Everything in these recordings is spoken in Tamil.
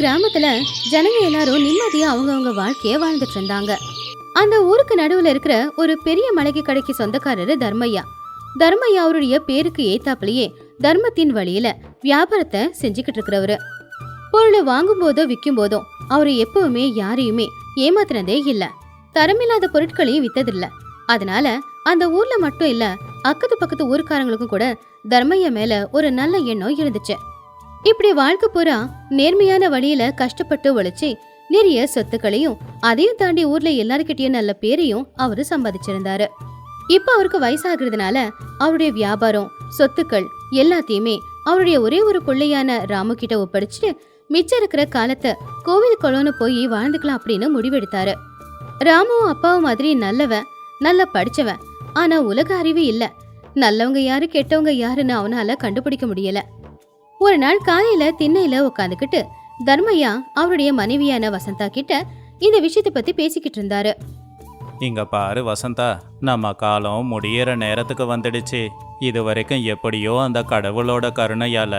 கிராமத்துல ஜனங்க எல்லாரும் நிம்மதியா அவங்கவங்க வாழ்க்கைய வாழ்ந்துட்டு இருந்தாங்க. அந்த ஊருக்கு நடுவுல இருக்கிற ஒரு பெரிய மளிகை கடைக்கு சொந்தக்காரரு தர்மையா. தர்மையா அவருடைய பேருக்கு ஏத்தாப்புலயே தர்மத்தின் வழியில வியாபாரத்தை செஞ்சுக்கிட்டு இருக்கிறவரு. பொருளை வாங்கும் போதோ விற்கும் போதோ அவரு எப்பவுமே யாரையுமே ஏமாத்தினதே இல்ல. தரமில்லாத பொருட்களையும் வித்ததில்ல. அதனால அந்த ஊர்ல மட்டும் இல்ல, அக்கத்து பக்கத்து ஊருக்காரங்களுக்கும் கூட தர்மையா மேல ஒரு நல்ல எண்ணம் இருந்துச்சு. இப்படி வாழ்க்கை பூரா நேர்மையான வழியில கஷ்டப்பட்டு உழைச்சி நிறைய சொத்துக்களையும் அதையும் தாண்டி ஊர்ல எல்லாருக்கிட்டையும் நல்ல பேரையும் அவரு சம்பாதிச்சிருந்தாரு. இப்ப அவருக்கு வயசாகிறதுனால அவருடைய வியாபாரம் சொத்துக்கள் எல்லாத்தையுமே அவருடைய ஒரே ஒரு பிள்ளையான ராமு கிட்ட ஒப்படைச்சிட்டு மிச்சம் இருக்கிற காலத்தை கோவில் குளம்னு போய் வாழ்ந்துக்கலாம் அப்படின்னு முடிவெடுத்தாரு. ராமுவும் அப்பாவும் மாதிரி நல்லவன், நல்லா படிச்சவன், ஆனா உலக அறிவு இல்ல. நல்லவங்க யாரு கெட்டவங்க யாருன்னு அவனால கண்டுபிடிக்க முடியல. ஒரு நாள் காலையில திண்ணையில உட்காந்துக்கிட்டு தர்மையா அவருடைய மனைவியான வசந்தா கிட்ட இந்த விஷயத்தை பத்தி பேசிக்கிட்டு இருந்தாரு. இங்க பாரு வசந்தா, நம்ம காலம் முடியிற நேரத்துக்கு வந்துடுச்சு. இது வரைக்கும் எப்படியோ அந்த கடவுளோட கருணையால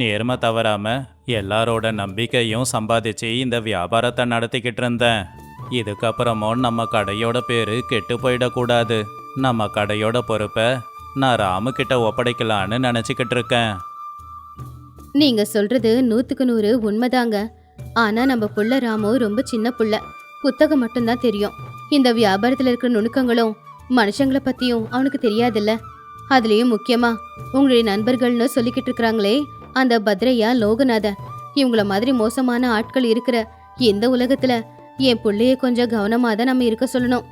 நேர்மை தவறாம எல்லாரோட நம்பிக்கையும் சம்பாதிச்சு இந்த வியாபாரத்தை நடத்திக்கிட்டு இருந்தேன். இதுக்கப்புறமும் நம்ம கடையோட பேரு கெட்டு போயிடக்கூடாது. நம்ம கடையோட பொறுப்பை நான் ராமு கிட்ட ஒப்படைக்கலான்னு நினைச்சுக்கிட்டு இருக்கேன். நீங்க சொல்றது 100க்கு 100 உண்மைதாங்க. ஆனா நம்ம புள்ள ராமு ரொம்ப சின்ன புள்ள, புத்தகம் மட்டும்தான் தெரியும். இந்த வியாபாரத்துல இருக்கிற நுணுக்கங்களும் மனுஷங்களை பத்தியும் அவனுக்கு தெரியாதுல்ல. அதுலயும் முக்கியமா உங்களுடைய நண்பர்கள்னு சொல்லிக்கிட்டு இருக்கிறாங்களே அந்த பத்ரையா லோகநாத, இவங்கள மாதிரி மோசமான ஆட்கள் இருக்கிற எந்த உலகத்துல என் புள்ளைய கொஞ்சம் கவனமா தான் நம்ம இருக்க சொல்லணும்.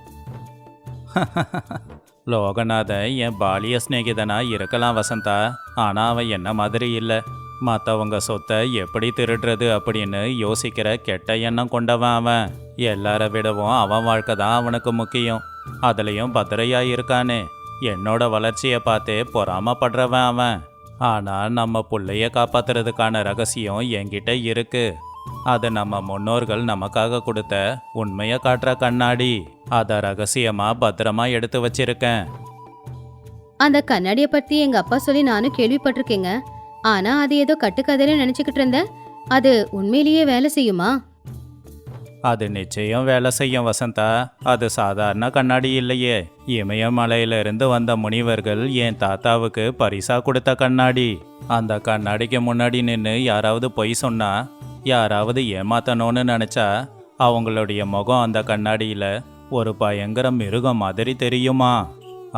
லோகநாத என் பாலிய சிநேகிதனா இருக்கலாம் வசந்தா, ஆனா அவன் என்ன மாதிரி இல்லை. மற்றவங்க சொத்தை எப்படி திருடுறது அப்படின்னு யோசிக்கிற கெட்ட எண்ணம் கொண்டவன் அவன். எல்லார விடவும் அவன் வாழ்க்கை தான் அவனுக்கு முக்கியம். அதுலேயும் பத்திரையா இருக்கானே, என்னோட வளர்ச்சியை பார்த்தே பொறாமப்படுறவன் அவன். ஆனால் நம்ம பிள்ளைய காப்பாத்துறதுக்கான ரகசியம் என்கிட்ட இருக்கு. அது நம்ம முன்னோர்கள் நமக்காக கொடுத்த உண்மையை காட்டுற கண்ணாடி. அதை ரகசியமா பத்திரமா எடுத்து வச்சிருக்கேன். அந்த கண்ணாடியை பத்தி எங்க அப்பா சொல்லி நானும் கேள்விப்பட்டிருக்கேங்க. ஆனா அது ஏதோ கட்டுக்கதைன்னு நினைச்சுக்கிட்டு இருந்தேன். அது உண்மையிலேயே வேலை செய்யுமா? அது நிச்சயம் வேலை செய்யும் வசந்தா. அது சாதாரண கண்ணாடி இல்லையே. இமயமலையிலிருந்து வந்த முனிவர்கள் என் தாத்தாவுக்கு பரிசா கொடுத்த கண்ணாடி. அந்த கண்ணாடிக்கு முன்னாடி நின்று யாராவது பொய் சொன்னா, யாராவது ஏமாத்தணும்னு நினைச்சா அவங்களுடைய முகம் அந்த கண்ணாடியில ஒரு பயங்கர மிருகம் மாதிரி தெரியுமா.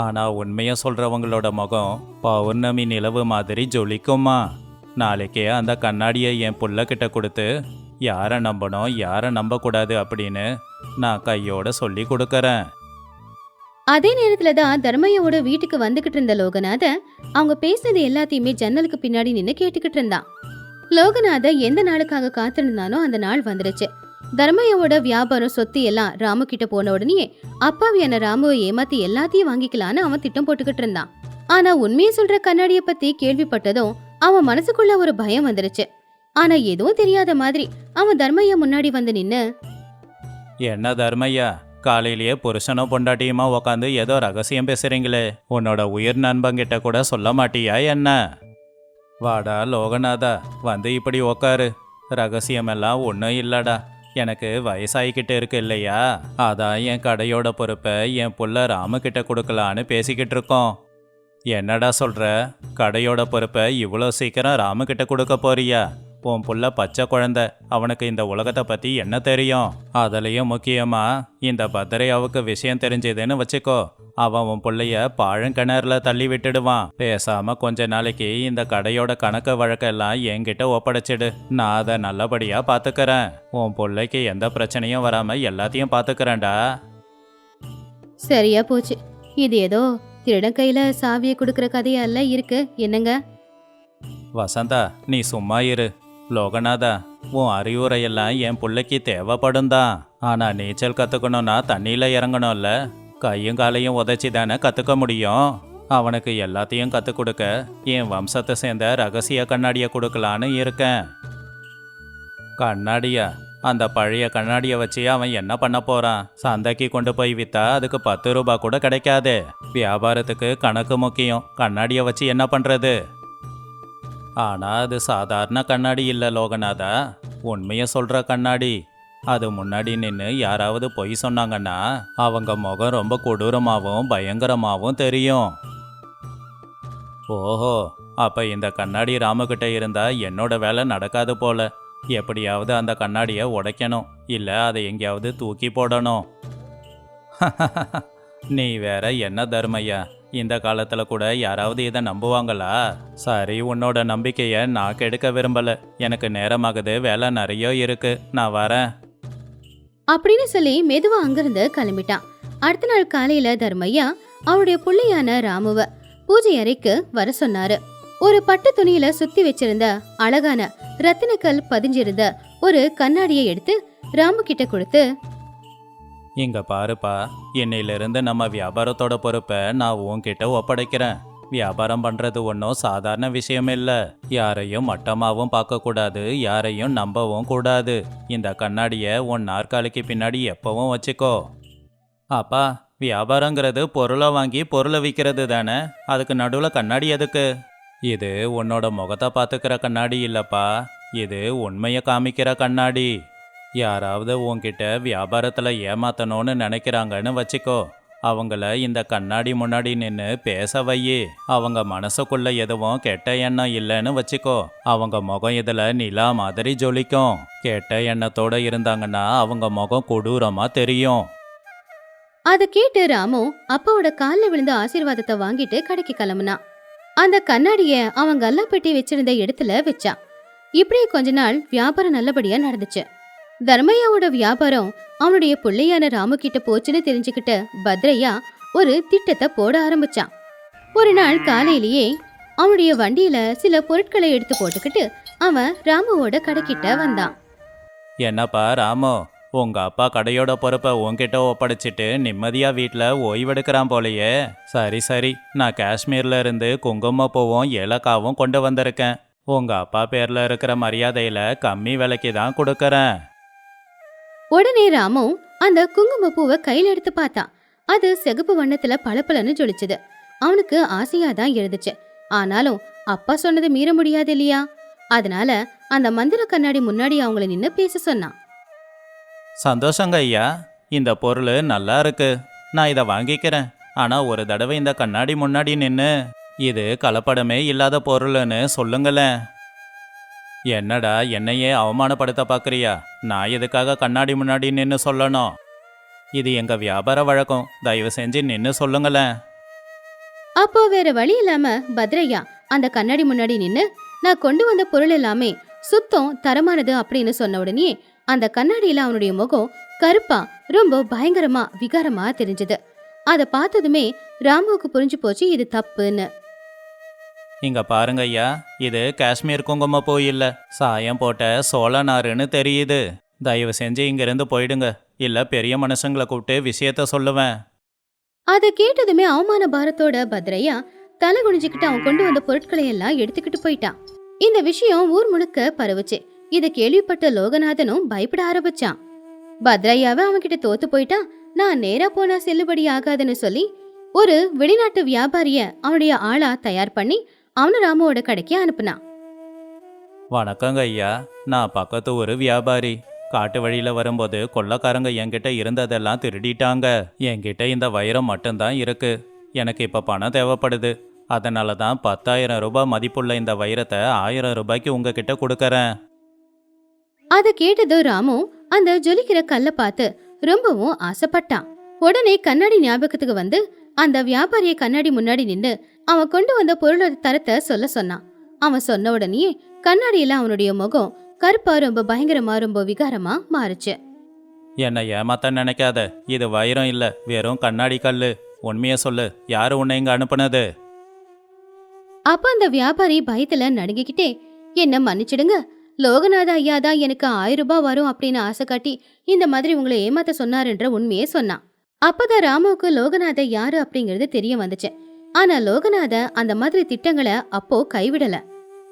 ஆனா உண்மையை சொல்றவங்களோட முகம் பௌர்ணமி நிலவு மாதிரி ஜொலிக்குமா. நாளைக்கே அந்த கண்ணாடியை என் புள்ள கிட்ட கொடுத்து யாரை நம்பணும் யாரை நம்பக்கூடாது அப்படின்னு நான் கையோட சொல்லி கொடுக்கறேன். அதே நேரத்துல தான் தர்மையோட வீட்டுக்கு வந்துகிட்டு இருந்த லோகநாத அவங்க பேசுனது எல்லாத்தையுமே ஜன்னலுக்கு பின்னாடி நின்று கேட்டுக்கிட்டு இருந்தான். லோகநாத எந்த நாளுக்காக காத்திருந்தானோ அந்த நாள் வந்துடுச்சு. தர்மையோட வியாபாரம் சொத்து எல்லாம் ராமு கிட்ட போன உடனே அப்பாவியான ராமுவை ஏமாத்தி எல்லாத்தையும் வாங்கிக்கலான்னு அவன் திட்டம் போட்டுக்கிட்டு இருந்தான். ஆனா உண்மையை சொல்ற கண்ணாடிய பத்தி கேள்விப்பட்டதும் அவன் மனசுக்குள்ள ஒரு பயம் வந்துருச்சு. ஆனா எதுவும் தெரியாத மாதிரி அவன் தர்மையா முன்னாடி வந்து நின்னு, என்ன தர்மையா, காலையிலேயே புருஷனும் பொண்டாட்டியுமா உக்காந்து ஏதோ ரகசியம் பேசுறீங்களே, உன்னோட உயிர் நண்பங்கிட்ட கூட சொல்ல மாட்டியா என்ன? வாடா லோகநாதா, வந்து இப்படி உக்காரு. ரகசியமெல்லாம் ஒன்றும் இல்லடா. எனக்கு வயசாகிக்கிட்டு இருக்கு இல்லையா, அதான் என் கடையோட பொறுப்பை என் புள்ள ராமு கிட்ட கொடுக்கலான்னு பேசிக்கிட்டு இருக்கோம். என்னடா சொல்ற? கடையோட பொறுப்பை இவ்வளோ சீக்கிரம் ராமு கிட்ட கொடுக்க போறியா? உன் புள்ள பச்சை குழந்தை, அவனுக்கு இந்த உலகத்தை பற்றி என்ன தெரியும்? அதுலேயும் முக்கியமா இந்த பத்ரையாவுக்கு விஷயம் தெரிஞ்சதுன்னு வச்சுக்கோ, அவன் உன் பிள்ளைய பாழங்கிணறுல தள்ளி விட்டுடுவான். பேசாம கொஞ்ச நாளைக்கு இந்த கடையோட கணக்கு வழக்கெல்லாம் என்கிட்ட ஒப்படைச்சிடு. நான் அதை நல்லபடியா பாத்துக்கிறேன். உன் பிள்ளைக்கு எந்த பிரச்சனையும் வராம எல்லாத்தையும் பாத்துக்கிறேன்டா. சரியா போச்சு. இது ஏதோ திருடன் கையில சாவியை கொடுக்கற கதையல்ல இருக்கு, என்னங்க? வசந்தா, நீ சும்மா இரு. லோகநாதா, உன் அறிவுரையெல்லாம் என் பிள்ளைக்கு தேவைப்படும் தான். ஆனா நீச்சல் கத்துக்கணும்னா தண்ணியில இறங்கணும்ல. கையும் காலையும் உதச்சி தானே கற்றுக்க முடியும். அவனுக்கு எல்லாத்தையும் கற்றுக் கொடுக்க என் வம்சத்தை சேர்ந்த ரகசிய கண்ணாடியை கொடுக்கலான்னு இருக்கேன். கண்ணாடியா? அந்த பழைய கண்ணாடியை வச்சு அவன் என்ன பண்ண போறான்? சந்தைக்கு கொண்டு போய் வித்தா அதுக்கு 10 ரூபாய் கூட கிடைக்காது. வியாபாரத்துக்கு கணக்கு முக்கியம். கண்ணாடியை வச்சு என்ன பண்றது? ஆனா அது சாதாரண கண்ணாடி இல்லை லோகநாதா. உண்மைய சொல்ற கண்ணாடி. அது முன்னாடி நின்று யாராவது பொய் சொன்னாங்கன்னா அவங்க முகம் ரொம்ப கொடூரமாகவும் பயங்கரமாகவும் தெரியும். ஓஹோ, அப்ப இந்த கண்ணாடி ராமுகிட்ட இருந்தா என்னோட வேலை நடக்காது போல. எப்படியாவது அந்த கண்ணாடியை உடைக்கணும், இல்ல அதை எங்கேயாவது தூக்கி போடணும். நீ வேற என்ன தர்மையா, இந்த காலத்துல கூட யாராவது இதை நம்புவாங்களா? சரி, உன்னோட நம்பிக்கைய நான் கெடுக்க விரும்பல. எனக்கு நேரமாகுது, வேலை நிறைய இருக்கு, நான் வரேன் அப்படின்னு சொல்லி மெதுவா அங்கிருந்து கிளம்பிட்டான். அடுத்த நாள் காலையில தர்மையா அவருடைய புள்ளையான ராமுவ பூஜை அறைக்கு வர சொன்னாரு. ஒரு பட்டு துணியில சுத்தி வச்சிருந்த அழகான ரத்தினக்கல் பதிஞ்சிருந்த ஒரு கண்ணாடியை எடுத்து ராமு கிட்ட கொடுத்து, இங்க பாருப்பா, இன்னையிலிருந்து நம்ம வியாபாரத்தோட பொறுப்பை நான் உன்கிட்ட ஒப்படைக்கிறேன். வியாபாரம் பண்றது ஒன்றும் சாதாரண விஷயம் இல்ல. யாரையும் மட்டமாவும் பார்க்க கூடாது, யாரையும் நம்பவும் கூடாது. இந்த கண்ணாடிய உன் நாற்காலிக்கு பின்னாடி எப்பவும் வச்சுக்கோ. அப்பா, வியாபாரங்கிறது பொருளை வாங்கி பொருளை விற்கிறது தானே, அதுக்கு நடுவில் கண்ணாடி எதுக்கு? இது உன்னோட முகத்தை பார்த்துக்கிற கண்ணாடி இல்லப்பா, இது உண்மையை காமிக்கிற கண்ணாடி. யாராவது உன்கிட்ட வியாபாரத்தில் ஏமாத்தணும்னு நினைக்கிறாங்கன்னு வச்சுக்கோ, அவங்கள இந்த கண்ணாடி முன்னாடி நின்று பேச வையி. அவங்க மனசுக்குள்ள எதுவும் கெட்ட எண்ணம் இல்லைன்னு வச்சுக்கோ, அவங்க முகம் இதில் நிலா மாதிரி ஜொலிக்கும். கெட்ட எண்ணத்தோட இருந்தாங்கன்னா அவங்க முகம் கொடூரமா தெரியும். அதை கேட்டு ராமு அப்பாவோட காலில் விழுந்த ஆசீர்வாதத்தை வாங்கிட்டு கடைக்கு கிளம்புனான். அந்த கண்ணாடிய அவன் கல்லாப்பெட்டி வச்சிருந்த இடத்துல வச்சான். இப்படியே கொஞ்ச நாள் வியாபாரம் நல்லபடியா நடந்துச்சு. தர்மையாவோட வியாபாரம் அவனுடைய பிள்ளையான ராமு கிட்ட போச்சுன்னு தெரிஞ்சுக்கிட்ட பத்ரையா ஒரு திட்டத்தை போட ஆரம்பிச்சான். ஒரு நாள் காலையிலேயே அவனுடைய வண்டியில சில பொருட்களை எடுத்து போட்டுக்கிட்டு அவன் ராமுவோட கடைக்கிட்ட வந்தான். என்னப்பா ராமு, உங்க அப்பா கடையோட பொறுப்பை உன்கிட்ட ஒப்படைச்சிட்டு நிம்மதியா வீட்டில் ஓய்வெடுக்கிறான் போலையே. சரி சரி, நான் காஷ்மீர்ல இருந்து குங்குமப்பூவும் ஏலக்காவும் கொண்டு வந்திருக்கேன். உங்க அப்பா பேர்ல இருக்கிற மரியாதையில கம்மி விலைக்கு தான் கொடுக்கறேன். உடனே ராமு அந்த குங்குமப்பூவை கையில எடுத்து பார்த்தான். அது சிகப்பு வண்ணத்துல பளபளன்னு ஜொலிச்சது. அவனுக்கு ஆசையா தான் இருந்துச்சு. ஆனாலும் அப்பா சொன்னதை மீற முடியாது இல்லையா? அதனால அந்த மந்திர கண்ணாடி முன்னாடி அவங்கள நின்னு பேச சொன்னான். சந்தோஷங்க ஐயா, இந்த பொருள் நல்லா இருக்கு, நான் இதை வாங்கிக்கிறேன். ஆனா ஒரு தடவை இந்த கண்ணாடி முன்னாடி நின்று இது கலப்படமே இல்லாத பொருள்னு சொல்லுங்களேன். என்னடா, என்னையே அவமானப்படுத்த பார்க்குறியா? நான் எதுக்காக கண்ணாடி முன்னாடி நின்று சொல்லணும்? இது எங்க வியாபார வழக்கம், தயவு செஞ்சு நின்று சொல்லுங்களேன். அப்போ வேற வழி இல்லாம பத்ரையா அந்த கண்ணாடி முன்னாடி நின்னு, நான் கொண்டு வந்த பொருள் எல்லாமே சுத்தம் தரமானது அப்படின்னு சொன்ன உடனே அந்த கண்ணாடியில அவனுடைய முகம் கருப்பா ரொம்ப பயங்கரமா விகாரமா தெரிஞ்சது. அதை பார்த்ததுமே ராமுவுக்கு புரிஞ்சு போச்சு இது தப்புன்னு. இங்க பாருங்க ஐயா, இது காஷ்மீர் குங்குமப்பூ இல்ல, சாயம் போட்ட சோள நாருன்னு தெரியுது. தயவு செஞ்சு இங்கிருந்து போயிடுங்க, இல்ல பெரிய மனுஷங்களை கூப்பிட்டு விஷயத்த சொல்லுவேன். அதை கேட்டதுமே அவமான பாரத்தோட பத்ரையா தலை குனிஞ்சுக்கிட்டு அவன் கொண்டு வந்த பொருட்களை எல்லாம் எடுத்துக்கிட்டு போயிட்டான். இந்த விஷயம் ஊர் முழுக்க பரவுச்சு. இதை கேள்விப்பட்ட லோகநாதனும் பயப்பட ஆரம்பிச்சான். பத்ரையாவை அவன்கிட்ட தோத்து போயிட்டான், நான் நேரா போனா செல்லுபடி ஆகாதுன்னு சொல்லி ஒரு வெளிநாட்டு வியாபாரிய அவனுடைய ஆளா தயார் பண்ணி அவனு ராமுவோட கடைக்கு அனுப்புனான். வணக்கங்க ஐயா, நான் பக்கத்து ஒரு வியாபாரி. காட்டு வழியில வரும்போது கொள்ளக்காரங்க என்கிட்ட இருந்ததெல்லாம் திருடிட்டாங்க. என்கிட்ட இந்த வைரம் மட்டும்தான் இருக்கு. எனக்கு இப்ப பணம் தேவைப்படுது. அதனால தான் 10,000 ரூபாய் மதிப்புள்ள இந்த வைரத்தை 1000 ரூபாய்க்கு உங்ககிட்ட கொடுக்கறேன். அதை கேட்டதும் ராமு அந்த ஜொலிக்கிற கல்ல பார்த்து ரொம்பவும் ஆசைப்பட்டான். உடனே கண்ணாடி ஞாபகத்துக்கு வந்து அந்த வியாபாரிய கண்ணாடி முன்னாடி நின்று அவன் கொண்டு வந்த பொருளோட தரத்தை சொல்ல சொன்னான். அவன் சொன்ன உடனே கண்ணாடியில அவனுடைய முகம் கருப்பா ரொம்ப பயங்கரமா ரொம்ப விகாரமா மாறுச்சு. என்னை ஏமாத்த நினைக்காத, இது வைரம் இல்ல, வெறும் கண்ணாடி கல்லு. உண்மைய சொல்லு, யாரு உன்னை இங்க அனுப்புனது? அப்ப அந்த வியாபாரி பயத்துல நடுங்கிக்கிட்டே, என்ன மன்னிச்சிடுங்க, லோகநாத ஐயா தான் எனக்கு 1000 ரூபாய் வரும் அப்படின்னு ஆசை காட்டி இந்த மாதிரி உங்களை ஏமாத்த சொன்னாருன்ற உண்மையே சொன்னான். அப்பதான் ராமுவுக்கு லோகநாத யாரு அப்படிங்கிறது தெரிய வந்துச்சு. ஆனா லோகநாத அந்த மாதிரி திட்டங்களை அப்போ கைவிடல.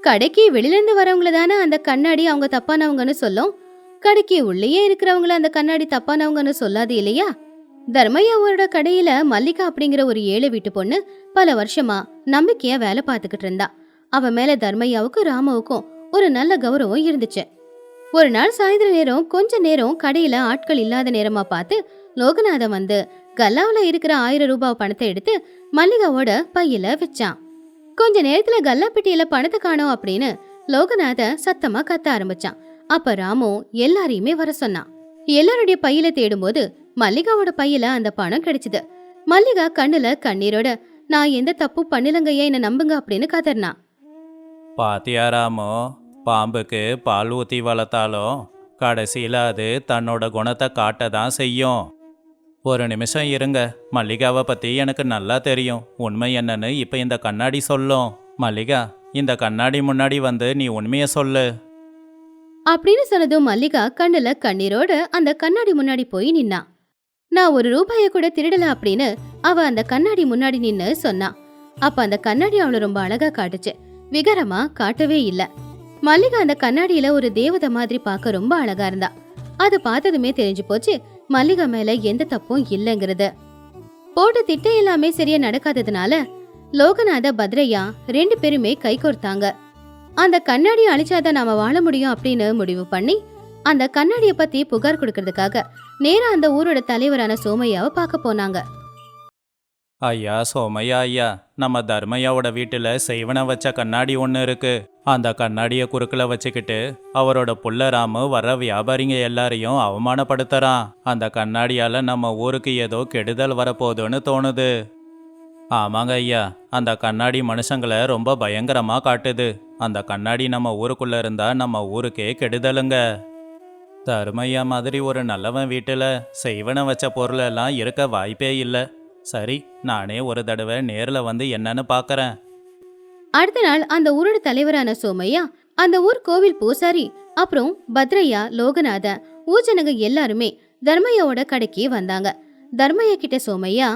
கடைக்கு வெளியில இருந்து வரவங்கள தானே அந்த கண்ணாடி அவங்க தப்பானவங்கன்னு சொல்லும், கடைக்கு உள்ளேயே இருக்கிறவங்கள அந்த கண்ணாடி தப்பானவங்கன்னு சொல்லாது இல்லையா? தர்மையாவோட கடையில மல்லிகா அப்படிங்கிற ஒரு ஏழை வீட்டு பொண்ணு பல வருஷமா நம்பிக்கையா வேலை பார்த்துக்கிட்டு இருந்தா. அவ மேல தர்மையாவுக்கும் ராமுவுக்கும் ஒரு நல்ல கௌரவம் இருந்துச்சு. ஒரு நாள் சாயந்தர நேரம் கொஞ்ச நேரம் கடையில ஆட்கள் இல்லாத நேரமா பார்த்து லோகநாதன் வந்து கல்லாவுல இருக்கிற 1000 ரூபாய் பணத்தை எடுத்து மல்லிகாவோட பையில வச்சான். கொஞ்ச நேரத்துல கல்லா பெட்டியில பணத்தை காணோம் அப்படின்னு லோகநாத சத்தமா கத்த ஆரம்பிச்சான். அப்ப ராமு எல்லாரையுமே வர சொன்னான். எல்லாருடைய பையில தேடும்போது மல்லிகாவோட பையில அந்த பணம் கிடைச்சது. மல்லிகா கண்ணுல கண்ணீரோட நான் எந்த தப்பு பண்ணலங்கய்யா, என்ன நம்புங்க அப்படின்னு கதறினா. பாத்தியா ராமு, பாம்புக்கு பால் ஊற்றி வளர்த்தாலும் கடைசியில் அது தன்னோட குணத்தை காட்ட தான் செய்யும். ஒரு நிமிஷம் இருங்க, மல்லிகாவை பற்றி எனக்கு நல்லா தெரியும். உண்மை என்னன்னு இப்போ இந்த கண்ணாடி சொல்லும். மல்லிகா, இந்த கண்ணாடி முன்னாடி வந்து நீ உண்மையை சொல்லு அப்படின்னு சொன்னதும் மல்லிகா கண்ணுல கண்ணீரோட அந்த கண்ணாடி முன்னாடி போய் நின்னா. நான் 1 ரூபாய கூட திருடல அப்படின்னு அவ அந்த கண்ணாடி முன்னாடி நின்னு சொன்னா. அப்ப அந்த கண்ணாடி அவளை ரொம்ப அழகா காட்டுச்சு, விகரமா காட்டவே இல்ல. மல்லிகா அந்த கண்ணாடியில ஒரு தேவதை மாதிரி பார்க்க ரொம்ப அழகா இருந்தா. அது பார்த்ததுமே தெரிஞ்சு போச்சு மல்லிகா மேல எந்த தப்பும் இல்லைங்கிறது. போட்ட திட்டம் எல்லாமே சரியா நடக்காததுனால லோகநாத பத்ரையா 2 பேருமே கை கோர்த்தாங்க. அந்த கண்ணாடியை அழிச்சாதான் நாம வாழ முடியும் அப்படின்னு முடிவு பண்ணி அந்த கண்ணாடிய பத்தி புகார் கொடுக்கறதுக்காக நேரா அந்த ஊரோட தலைவரான சோமையாவை பார்க்க போனாங்க. ஐயா சோமையா ஐயா, நம்ம தர்மையாவோட வீட்டில் செய்வன வச்ச கண்ணாடி ஒன்று இருக்கு. அந்த கண்ணாடியை குறுக்கில் வச்சுக்கிட்டு அவரோட புள்ள ராமு வர்ற வியாபாரிங்க எல்லாரையும் அவமானப்படுத்துறான். அந்த கண்ணாடியால் நம்ம ஊருக்கு ஏதோ கெடுதல் வரப்போகுதுன்னு தோணுது. ஆமாங்க ஐயா, அந்த கண்ணாடி மனுஷங்களை ரொம்ப பயங்கரமாக காட்டுது. அந்த கண்ணாடி நம்ம ஊருக்குள்ளே இருந்தால் நம்ம ஊருக்கே கெடுதலுங்க. தர்மையா மாதிரி ஒரு நல்லவன் வீட்டில் செய்வன வச்ச பொருளெல்லாம் இருக்க வாய்ப்பே இல்லை. சரி, நானே ஒரு தடவை நேரில் வந்து என்னன்னு பார்க்கறேன். அடுத்த நாள் அந்த ஊரோட தலைவரான சோமையா, அந்த ஊர் கோவில் பூசாரி, அப்புறம் பத்ரையா, லோகநாத, ஊஜனங்க எல்லாருமே தர்மையாவோட கடைக்கு வந்தாங்க. தர்மையா கிட்ட சோமையா,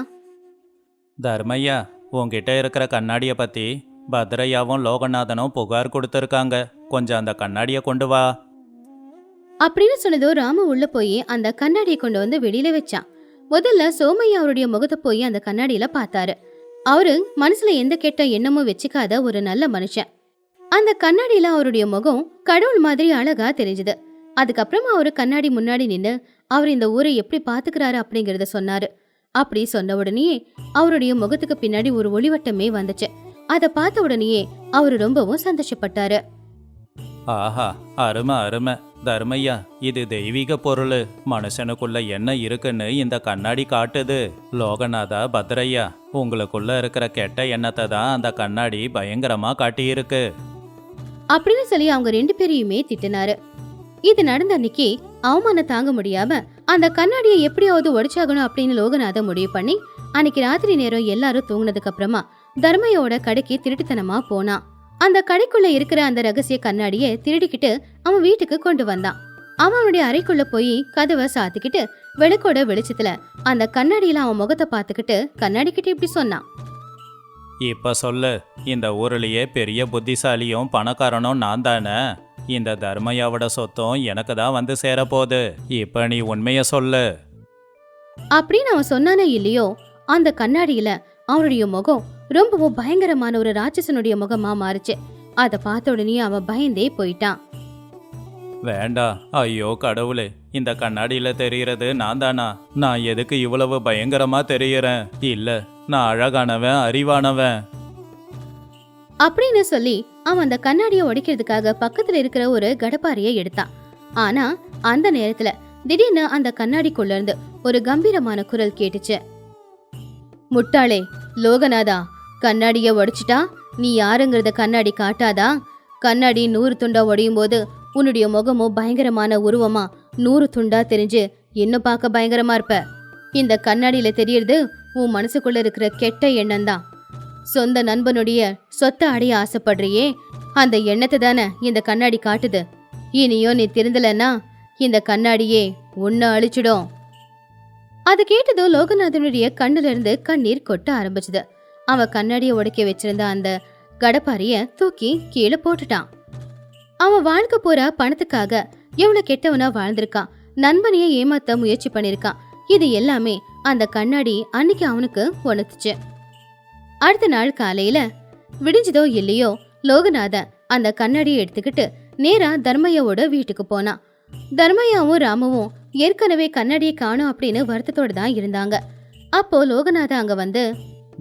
தர்மையா, உங்ககிட்ட இருக்கிற கண்ணாடியை பற்றி பத்ரையாவும் லோகநாதனும் புகார் கொடுத்துருக்காங்க. கொஞ்சம் அந்த கண்ணாடியை கொண்டு வா அப்படின்னு சொன்னதோ ராமு உள்ள போய் அந்த கண்ணாடியை கொண்டு வந்து வெளியில வச்சான். முதல்ல சோமையா அவருடைய முகத்தை போய் அந்த கண்ணாடியில பார்த்தாரு. அவரு மனசுல எந்த கெட்ட எண்ணமும் வச்சுக்காத ஒரு நல்ல மனுஷன். அந்த கண்ணாடியில அவருடைய முகம் கடவுள் மாதிரி அழகா தெரிஞ்சது. அதுக்கப்புறமா அவரு கண்ணாடி முன்னாடி நின்னு அவர் இந்த ஊரை எப்படி பாத்துக்கிறாரு அப்படிங்கறத சொன்னாரு. அப்படி சொன்ன உடனேயே அவருடைய முகத்துக்கு பின்னாடி ஒரு ஒளிவட்டமே வந்துச்சு. அதை பார்த்த உடனேயே அவரு ரொம்பவும் சந்தோஷப்பட்டாரு. ஆஹா, அருமை அருமை. தர்மையா, இது தெய்வீக பொருள். மனுஷனுக்குள்ள என்ன இருக்குன்னு இந்த கண்ணாடி காட்டுது. லோகநாதா, பத்ரையா, உங்களுக்குள்ள இருக்கிற கெட்ட எண்ணத்தை தான் அந்த கண்ணாடி பயங்கரமா காட்டியிருக்கு அப்படின்னு சொல்லி அவங்க 2 பேரையுமே திட்டினாரு. இது நடந்த அன்னைக்கு அவமானம் தாங்க முடியாம அந்த கண்ணாடியை எப்படியாவது உடைச்சாகணும் அப்படின்னு லோகநாத முடிவு பண்ணி அன்னைக்கு ராத்திரி நேரம் எல்லாரும் தூங்கினதுக்கு அப்புறமா தர்மையோட கடைக்கு திருட்டுத்தனமா போனான். அந்த கடைக்குள்ள இருக்கிற அந்த ரகசிய கண்ணாடியை திருடிக்கிட்டு அவன் வீட்டுக்கு கொண்டு வந்தான். அவனுடைய அறைக்குள்ள போய் கதவை சாத்திக்கிட்டு விளக்கோட வெளிச்சத்துல அந்த கண்ணாடியில அவன் முகத்தை பார்த்துக்கிட்டு கண்ணாடி கிட்ட இப்படி சொன்னான். இப்ப சொல்லு, இந்த ஊர்லயே பெரிய புத்திசாலியும் பணக்காரனும் நான் தானே. இந்த தர்மையாவோட சொத்தும் எனக்கு தான் வந்து சேரப்போகுது. இப்ப நீ உண்மைய சொல்லு அப்படின்னு அவன் சொன்னானே இல்லையோ, அந்த கண்ணாடியில அவனுடைய முகம் ரொம்பவும் பயங்கரமான ஒரு ராட்சசனுடைய முகமா மாறுச்சு. அத பார்த்த உடனே அவன் பயந்தே போயிட்டான். வேண்டாம், ஐயோ கடவுளே, இந்த கண்ணாடியில தெரியறது நான் தானா? நான் எதுக்கு இவ்வளவு பயங்கரமா தெரியறேன்? இல்ல, நான் அழகானவன், அறிவானவன் அப்படின்னு சொல்லி அவன் அந்த கண்ணாடியை உடைக்கிறதுக்காக பக்கத்துல இருக்கிற ஒரு கடப்பாரியை எடுத்தான். ஆனா அந்த நேரத்துல திடீர்னு அந்த கண்ணாடிக்குள்ள இருந்து ஒரு கம்பீரமான குரல் கேட்டுச்சு. முட்டாளே லோகநாதா, கண்ணாடிய உடைச்சிட்டா நீ யாருங்கிறத கண்ணாடி காட்டாதா? கண்ணாடி 100 துண்டா உடையும் போது உன்னுடைய முகமும் பயங்கரமான உருவமா 100 துண்டா தெரிஞ்சு இன்னும் பார்க்க பயங்கரமா இருப்ப. இந்த கண்ணாடியில தெரியறது உன் மனசுக்குள்ள இருக்கிற கெட்ட எண்ணம் தான். சொந்த நண்பனுடைய சொத்தை அடைய ஆசைப்படுறியே, அந்த எண்ணத்தை தானே இந்த கண்ணாடி காட்டுது. இனியும் நீ திருந்தலன்னா இந்த கண்ணாடியே உன்னை அழிச்சிடும். அது கேட்டதும் லோகநாதனுடைய கண்ணுல இருந்து கண்ணீர் கொட்ட ஆரம்பிச்சது. அவன் கண்ணாடியை உடைக்க வச்சிருந்த அந்த கடப்பாரிய தூக்கி கீழே போட்டுட்டான். அவன் வாழ்க்கை போற பணத்துக்காக எவ்வளவு கெட்டவனா வாழ்ந்திருக்கான். நண்பனையே ஏமாத்த முயற்சி பண்ணிருக்கான். இது எல்லாமே அந்த கண்ணாடி அன்னைக்கு அவனுக்கு உணர்த்துச்சு. அடுத்த நாள் காலையில விடிஞ்சதோ இல்லையோ லோகநாதன் அந்த கண்ணாடியை எடுத்துக்கிட்டு நேரா தர்மையாவோட வீட்டுக்கு போனான். தர்மையாவும் ராமுவும் ஏற்கனவே கண்ணாடியை காணோம் அப்படின்னு வருத்தத்தோட தான் இருந்தாங்க. அப்போ லோகநாத அங்க வந்து,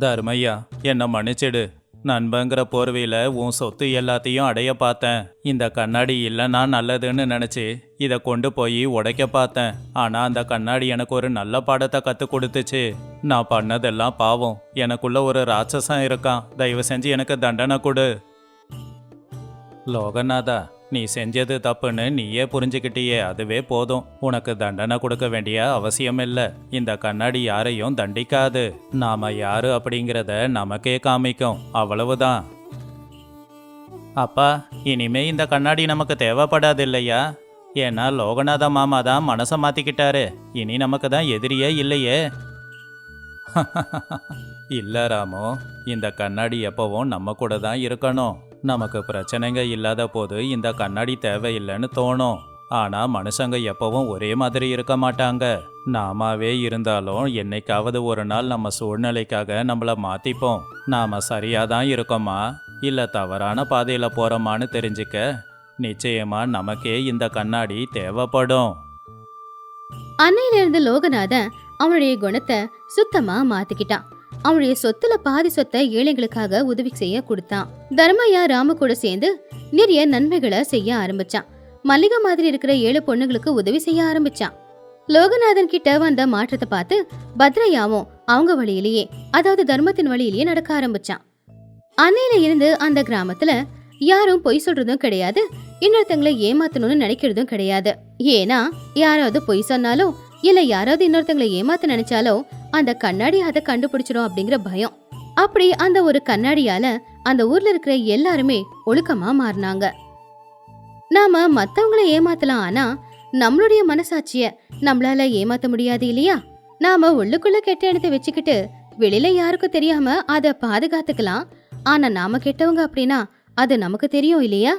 தர்மையா, என்ன மன்னிச்சிடு. நண்பங்கிற போர்வையில உன் சொத்து எல்லாத்தையும் அடைய பார்த்தேன். இந்த கண்ணாடி இல்லைன்னா நல்லதுன்னு நினைச்சு இதை கொண்டு போய் உடைக்க பார்த்தேன். ஆனா அந்த கண்ணாடி எனக்கு ஒரு நல்ல பாடத்தை கத்து கொடுத்துச்சு. நான் பண்ணதெல்லாம் பாவம். எனக்குள்ள ஒரு ராட்சசன் இருக்கான். தயவு செஞ்சு எனக்கு தண்டனை கொடு. லோகநாதா, நீ செஞ்சது தப்புன்னு நீயே புரிஞ்சுக்கிட்டியே, அதுவே போதும். உனக்கு தண்டனை கொடுக்க வேண்டிய அவசியம் இல்லை. இந்த கண்ணாடி யாரையும் தண்டிக்காது. நாம யாரு அப்படிங்கிறத நமக்கே காமிக்கும், அவ்வளவுதான். அப்பா, இனிமே இந்த கண்ணாடி நமக்கு தேவைப்படாது இல்லையா? ஏன்னா லோகநாத மாமா தான் மனசை மாத்திக்கிட்டாரு. இனி நமக்கு தான் எதிரியே இல்லையே. இல்ல ராமு, இந்த கண்ணாடி எப்பவும் நம்ம கூட தான் இருக்கணும். நமக்கு பிரச்சனைங்க இல்லாத போது இந்த கண்ணாடி தேவையில்லைன்னு தோணும். ஆனா மனுஷங்க எப்பவும் ஒரே மாதிரி இருக்க மாட்டாங்க. நாமாவே இருந்தாலும் என்னைக்காவது ஒரு நாள் நம்ம சூழ்நிலைக்காக நம்மள மாத்திப்போம். நாம சரியாதான் இருக்கோமா இல்ல தவறான பாதையில போறோமான்னு தெரிஞ்சுக்க நிச்சயமா நமக்கே இந்த கண்ணாடி தேவைப்படும். அன்னையிலிருந்து லோகநாதன் அவனுடைய குணத்தை சுத்தமா மாத்திக்கிட்டான். அவனுடைய சொத்துல பாதி சொத்தை ஏழைகளுக்காக உதவி செய்ய கொடுத்தான். தர்மையா ராமு கூட சேர்ந்து நிறைய நன்மைகளை செய்ய ஆரம்பிச்சான். மல்லிகை மாதிரி இருக்கிற 7 பொண்ணுங்களுக்கு உதவி செய்ய ஆரம்பிச்சான். லோகநாதன் கிட்ட வந்த மாற்றத்தை பார்த்து பத்ரையாவும் அவங்க வழியிலேயே, அதாவது தர்மத்தின் வழியிலேயே நடக்க ஆரம்பிச்சான். அன்னையில இருந்து அந்த கிராமத்துல யாரும் பொய் சொல்றதும் கிடையாது, இன்னொருத்தங்களை ஏமாத்தணும்னு நினைக்கிறதும் கிடையாது. ஏன்னா யாராவது பொய் சொன்னாலோ இல்ல யாராவது இன்னொருத்தங்களை ஏமாத்த நினைச்சாலோ அந்த கண்ணாடி அதை கண்டுபிடிச்சிடும் அப்படிங்கிற பயம். அப்படி அந்த ஒரு கண்ணாடியால அந்த ஊர்ல இருக்கிற எல்லாருமே ஒழுக்கமா மாறினாங்க. நாம மத்தவங்களை ஏமாத்தலாம், ஆனா நம்மளுடைய மனசாட்சிய நம்மளால ஏமாத்த முடியாது இல்லையா? நாம உள்ளுக்குள்ள கெட்ட எண்ணத்தை வச்சுக்கிட்டு வெளியில யாருக்கும் தெரியாம அதை பாதுகாத்துக்கலாம். ஆனா நாம கெட்டவங்க அப்படின்னா அது நமக்கு தெரியும் இல்லையா?